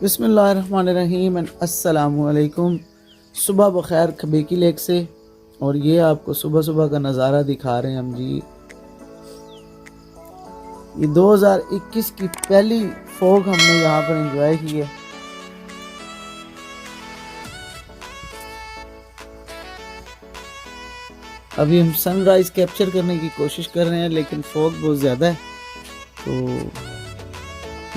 बिस्मिल्लाहिर्रहमानिर्रहीम अस्सलामुअलैकुम। सुबह बखैर खबेकी लेक से। और ये आपको सुबह सुबह का नज़ारा दिखा रहे हैं हम जी। ये 2021 की पहली फोग हमने यहाँ पर एंजॉय की है। अभी हम सनराइज कैप्चर करने की कोशिश कर रहे हैं, लेकिन फोग बहुत ज़्यादा है, तो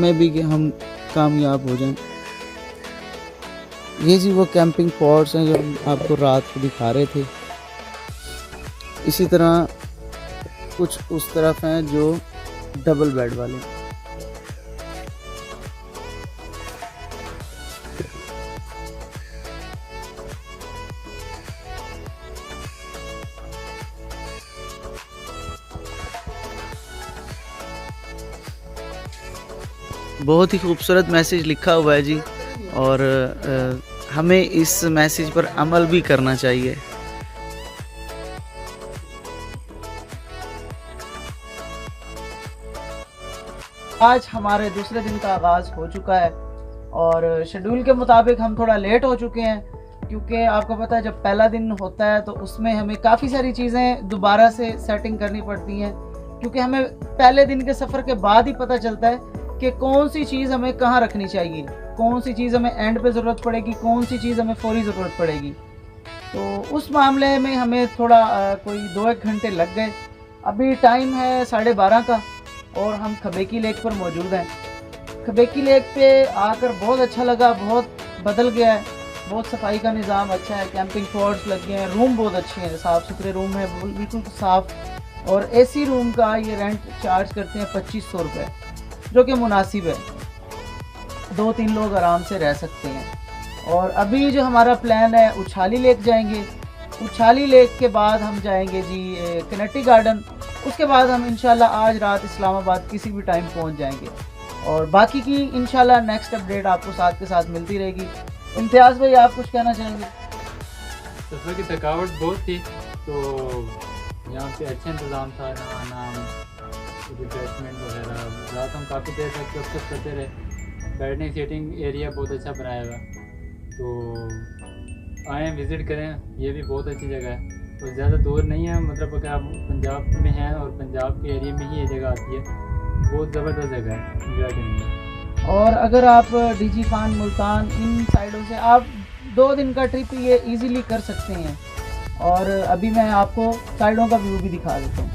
मैं भी कि हम कामयाब हो जाएं। ये जी वो कैंपिंग पॉट्स हैं जो हम आपको रात को दिखा रहे थे। इसी तरह कुछ उस तरफ हैं जो डबल बेड वाले। बहुत ही खूबसूरत मैसेज लिखा हुआ है जी, और हमें इस मैसेज पर अमल भी करना चाहिए। आज हमारे दूसरे दिन का आगाज़ हो चुका है और शेड्यूल के मुताबिक हम थोड़ा लेट हो चुके हैं, क्योंकि आपको पता है जब पहला दिन होता है तो उसमें हमें काफ़ी सारी चीज़ें दोबारा से सेटिंग करनी पड़ती हैं, क्योंकि हमें पहले दिन के सफ़र के बाद ही पता चलता है कि कौन सी चीज़ हमें कहाँ रखनी चाहिए, कौन सी चीज़ हमें एंड पे ज़रूरत पड़ेगी, कौन सी चीज़ हमें फौरी ज़रूरत पड़ेगी। तो उस मामले में हमें थोड़ा कोई 2-1 घंटे लग गए। अभी टाइम है 12:30 का और हम खबेकी लेक पर मौजूद हैं। खबेकी लेक पे आकर बहुत अच्छा लगा, बहुत बदल गया है, बहुत सफाई का निज़ाम अच्छा है, कैंपिंग पॉट्स लगे हैं, रूम बहुत अच्छे हैं, साफ़ सुथरे रूम हैं, बिल्कुल साफ़। और एसी रूम का ये रेंट चार्ज करते हैं 2500 रुपये, जो कि मुनासिब है, 2-3 लोग आराम से रह सकते हैं। और अभी जो हमारा प्लान है, उछाली लेक जाएंगे। उछाली लेक के बाद हम जाएंगे जी कनेक्टी गार्डन। उसके बाद हम इंशाल्लाह आज रात इस्लामाबाद किसी भी टाइम पहुंच जाएंगे, और बाकी की इंशाल्लाह नेक्स्ट अपडेट आपको साथ के साथ मिलती रहेगी। इम्तियाज़ भाई, आप कुछ कहना चाहेंगे? सफ़र की थकावट बहुत थी, तो यहाँ पे अच्छा इंतज़ाम था, नहाना, रिफ्रेशमेंट वगैरह। रात हम काफ़ी देर तक गपशप करते रहे। बैठने सीटिंग एरिया बहुत अच्छा बनाया हुआ, तो आएँ विज़िट करें, ये भी बहुत अच्छी जगह है। तो ज़्यादा दूर नहीं है, मतलब अगर आप पंजाब में हैं और पंजाब के एरिया में ही ये जगह आती है, बहुत ज़बरदस्त जगह है इंजॉय करेंगे। और अगर आप डीजी खान, मुल्तान, इन साइडों से आप 2 दिन का ट्रिप ये इजीली कर सकते हैं। और अभी मैं आपको साइडों का व्यू भी दिखा देता हूँ।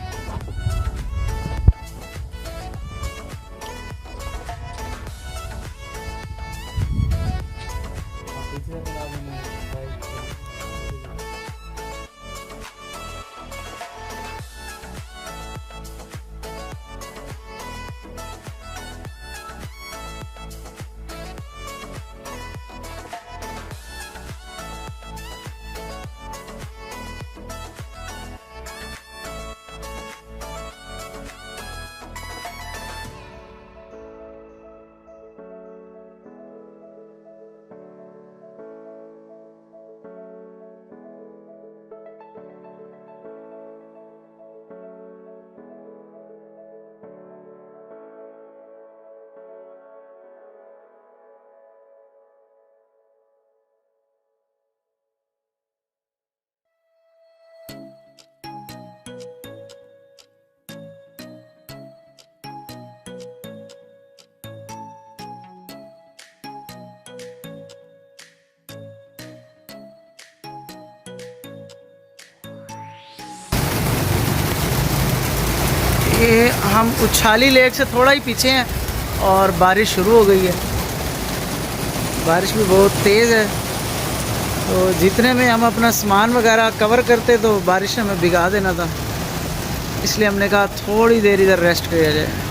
ये हम उछाली लेक से थोड़ा ही पीछे हैं और बारिश शुरू हो गई है। बारिश भी बहुत तेज़ है, तो जितने में हम अपना सामान वगैरह कवर करते तो बारिश ने हमें भिगा देना था, इसलिए हमने कहा थोड़ी देर इधर रेस्ट किया जाए।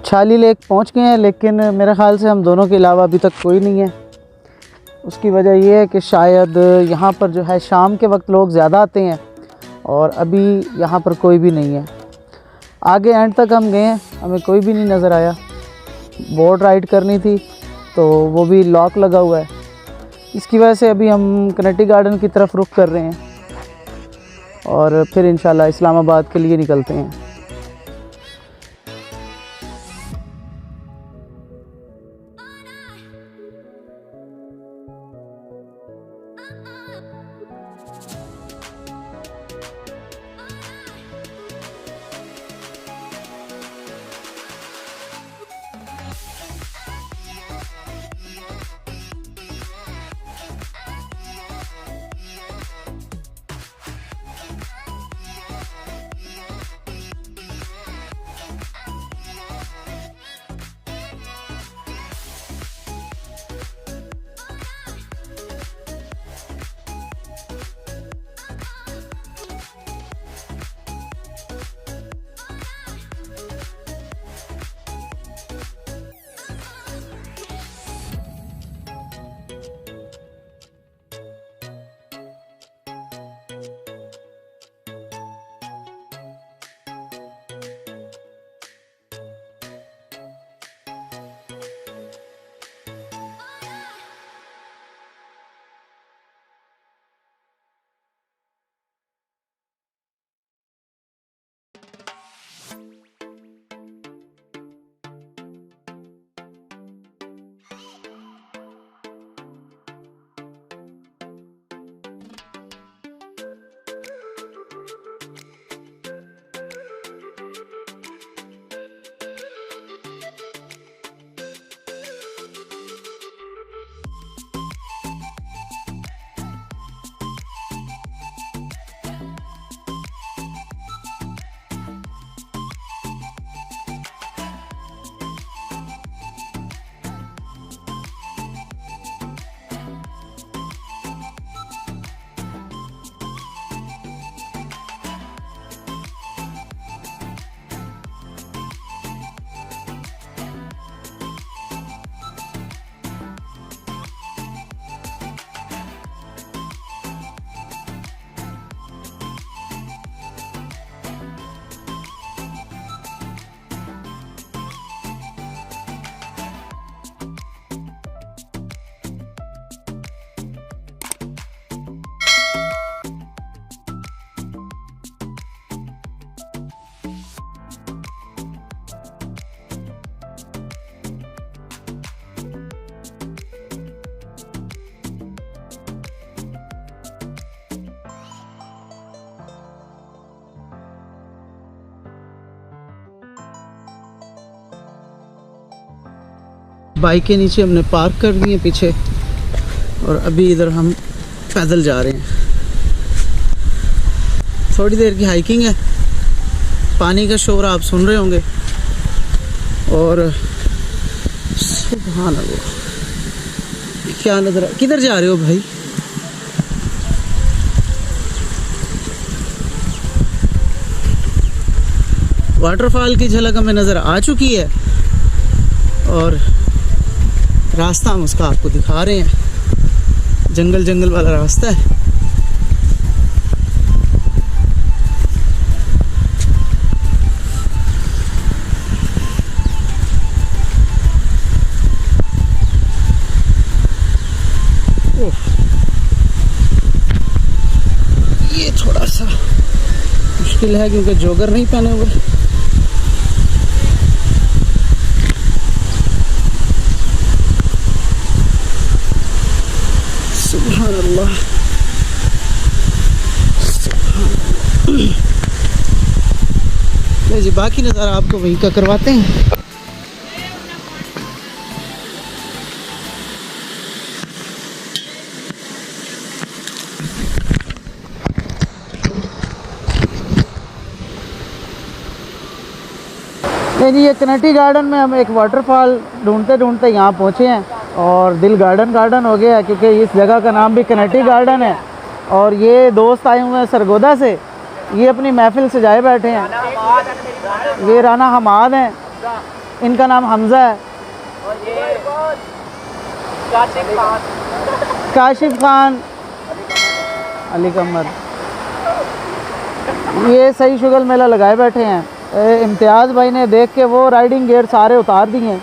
उछाली लेक पहुंच गए हैं, लेकिन मेरे ख़्याल से हम दोनों के अलावा अभी तक कोई नहीं है। उसकी वजह ये है कि शायद यहाँ पर जो है शाम के वक्त लोग ज़्यादा आते हैं और अभी यहाँ पर कोई भी नहीं है। आगे एंड तक हम गए हैं, हमें कोई भी नहीं नज़र आया। बोट राइड करनी थी तो वो भी लॉक लगा हुआ है। इसकी वजह से अभी हम कनेक्टिंग गार्डन की तरफ रुख कर रहे हैं और फिर इंशाल्लाह इस्लामाबाद के लिए निकलते हैं। बाइक के नीचे हमने पार्क कर दी है पीछे और अभी इधर हम पैदल जा रहे हैं। थोड़ी देर की हाइकिंग है। पानी का शोर आप सुन रहे होंगे और सुभान अल्लाह क्या नजर। किधर जा रहे हो भाई? वाटरफॉल की झलक हमें नज़र आ चुकी है और रास्ता हम उसका आपको दिखा रहे हैं। जंगल जंगल वाला रास्ता है। ये थोड़ा सा मुश्किल है क्योंकि जॉगर नहीं पहने हुए। सुभान अल्लाह। जी बाकी नज़ारा आपको वहीं का करवाते हैं। नहीं जी, ये कनेक्टिंग गार्डन में हम एक वाटरफॉल ढूंढते ढूंढते यहाँ पहुँचे हैं और दिल गार्डन हो गया है क्योंकि इस जगह का नाम भी कनेक्टिंग गार्डन है। और ये दोस्त आए हुए हैं सरगोदा से, ये अपनी महफिल सजाए बैठे हैं। ये राना हमाद हैं इनका नाम हमज़ा है। और ये काशिफ खान, अली कमर। ये सही शुगल मेला लगाए बैठे हैं। इम्तियाज़ भाई ने देख के वो राइडिंग गियर सारे उतार दिए हैं।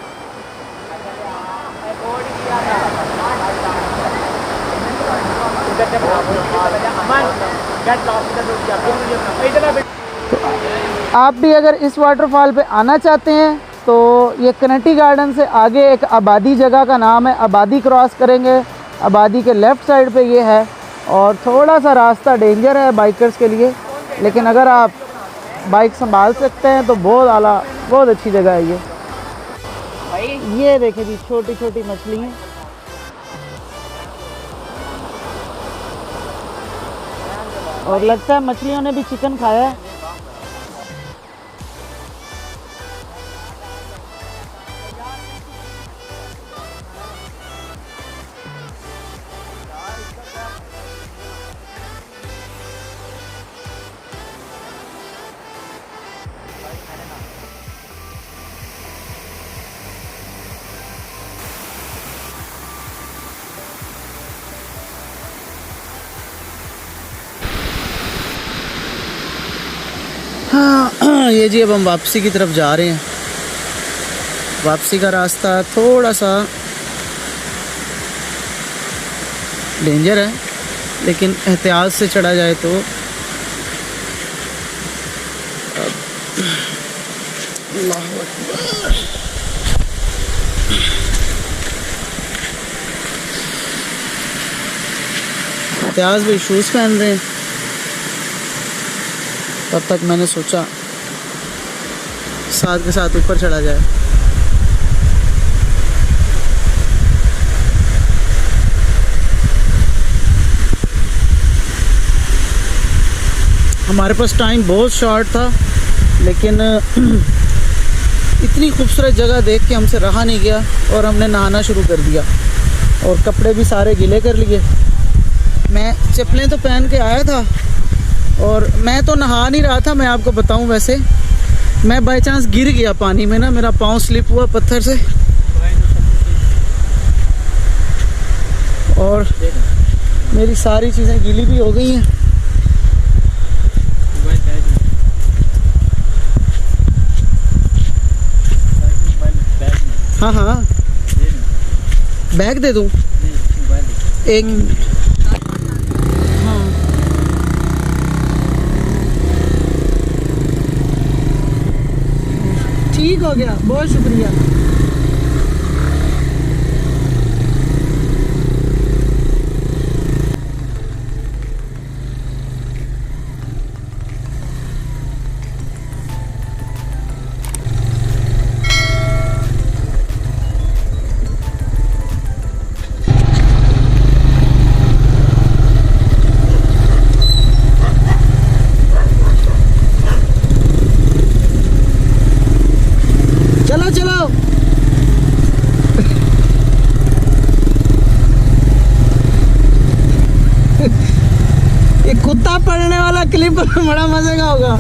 तो आप भी अगर इस वाटरफॉल पे आना चाहते हैं तो ये कनेटी गार्डन से आगे एक आबादी जगह का नाम है, आबादी क्रॉस करेंगे। आबादी के लेफ़्ट साइड पे ये है और थोड़ा सा रास्ता डेंजर है बाइकर्स के लिए, लेकिन अगर आप बाइक संभाल सकते हैं तो बहुत आला, बहुत अच्छी जगह है ये देखें जी, छोटी छोटी मछलियाँ। और लगता है मछलियों ने भी चिकन खाया है। हाँ, ये जी अब हम वापसी की तरफ जा रहे हैं। वापसी का रास्ता थोड़ा सा डेंजर है, लेकिन एहतियात से चढ़ा जाए तो अल्लाह अकबर। एहतियात भी शूज़ पहन रहे हैं। तब तक मैंने सोचा साथ के साथ ऊपर चढ़ा जाए। हमारे पास टाइम बहुत शॉर्ट था, लेकिन इतनी खूबसूरत जगह देख के हमसे रहा नहीं गया और हमने नहाना शुरू कर दिया और कपड़े भी सारे गीले कर लिए। मैं चप्पलें तो पहन के आया था और मैं तो नहा नहीं रहा था, मैं आपको बताऊं। वैसे मैं बाय चांस गिर गया पानी में ना, मेरा पाँव स्लिप हुआ पत्थर से और मेरी सारी चीज़ें गीली भी हो गई हैं। हाँ हाँ, बैग दे दूँ एक। ठीक हो गया, बहुत शुक्रिया। चलो चलो ये कुत्ता पड़ने वाला क्लिप बड़ा मजे का होगा।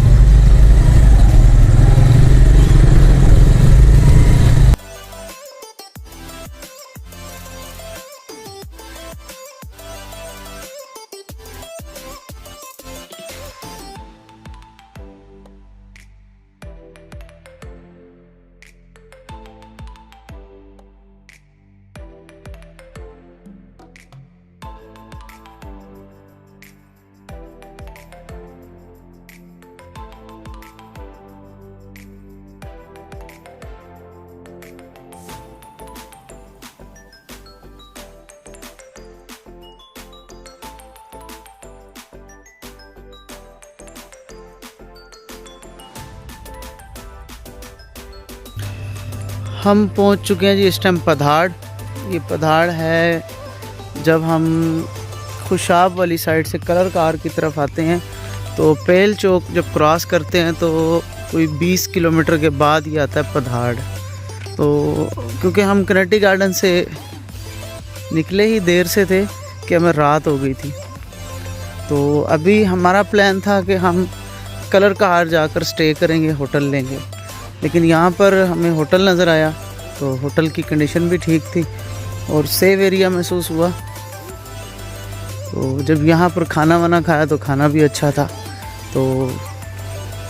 हम पहुंच चुके हैं जी इस टाइम पधाड़। ये पधाड़ है जब हम खुशाब वाली साइड से कलर कार की तरफ आते हैं तो पेल चौक जब क्रॉस करते हैं तो कोई 20 किलोमीटर के बाद ही आता है पधाड़। तो क्योंकि हम कनेटी गार्डन से निकले ही देर से थे कि हमें रात हो गई थी, तो अभी हमारा प्लान था कि हम कलर कार जाकर स्टे करेंगे, होटल लेंगे। लेकिन यहाँ पर हमें होटल नज़र आया तो होटल की कंडीशन भी ठीक थी और सेफ एरिया महसूस हुआ। तो जब यहाँ पर खाना वाना खाया तो खाना भी अच्छा था, तो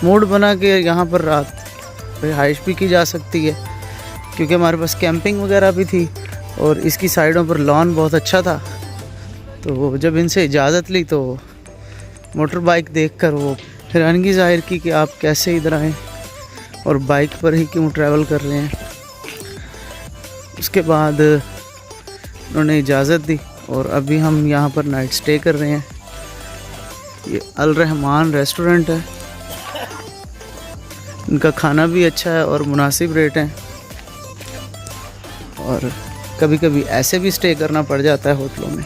मूड बना के यहाँ पर रात रिहाइश भी की जा सकती है, क्योंकि हमारे पास कैंपिंग वगैरह भी थी और इसकी साइडों पर लॉन बहुत अच्छा था। तो जब इनसे इजाज़त ली तो मोटर बाइक देखकर वो हैरानगी ज़ाहिर की कि आप कैसे इधर आए और बाइक पर ही क्यों ट्रैवल कर रहे हैं। उसके बाद उन्होंने इजाज़त दी और अभी हम यहाँ पर नाइट स्टे कर रहे हैं। ये अल रहमान रेस्टोरेंट है, इनका खाना भी अच्छा है और मुनासिब रेट है, और कभी कभी ऐसे भी स्टे करना पड़ जाता है होटलों में।